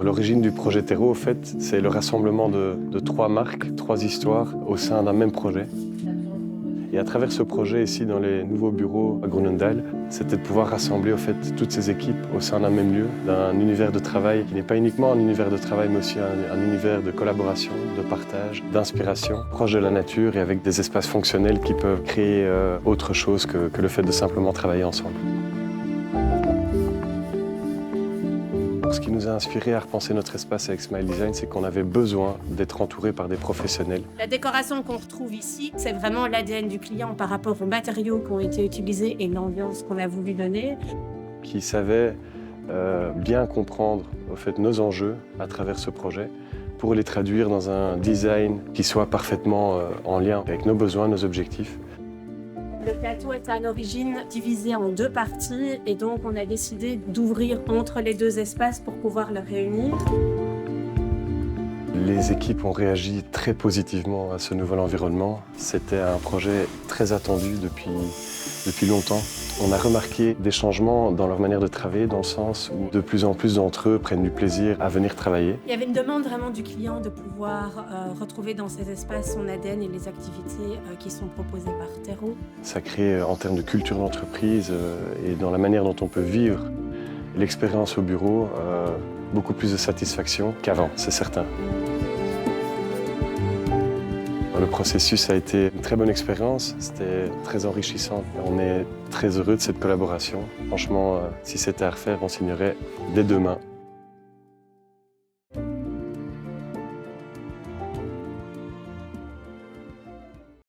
L'origine du projet Terreau, au fait, c'est le rassemblement de trois marques, trois histoires au sein d'un même projet. Et à travers ce projet, ici, dans les nouveaux bureaux à Groenendael, c'était de pouvoir rassembler, au fait, toutes ces équipes au sein d'un même lieu, d'un univers de travail qui n'est pas uniquement un univers de travail, mais aussi un univers de collaboration, de partage, d'inspiration, proche de la nature et avec des espaces fonctionnels qui peuvent créer autre chose que le fait de simplement travailler ensemble. Ce qui nous a inspiré à repenser notre espace avec Smile Design, c'est qu'on avait besoin d'être entouré par des professionnels. La décoration qu'on retrouve ici, c'est vraiment l'ADN du client par rapport aux matériaux qui ont été utilisés et l'ambiance qu'on a voulu donner. Qui savaient bien comprendre au fait, nos enjeux à travers ce projet pour les traduire dans un design qui soit parfaitement en lien avec nos besoins, nos objectifs. Le plateau est à l'origine divisé en deux parties et donc on a décidé d'ouvrir entre les deux espaces pour pouvoir le réunir. Les équipes ont réagi très positivement à ce nouvel environnement. C'était un projet très attendu depuis longtemps. On a remarqué des changements dans leur manière de travailler, dans le sens où de plus en plus d'entre eux prennent du plaisir à venir travailler. Il y avait une demande vraiment du client de pouvoir retrouver dans ces espaces son ADN et les activités qui sont proposées par Terreau. Ça crée, en termes de culture d'entreprise et dans la manière dont on peut vivre l'expérience au bureau, beaucoup plus de satisfaction qu'avant, c'est certain. Le processus a été une très bonne expérience, c'était très enrichissant. On est très heureux de cette collaboration. Franchement, si c'était à refaire, on signerait dès demain.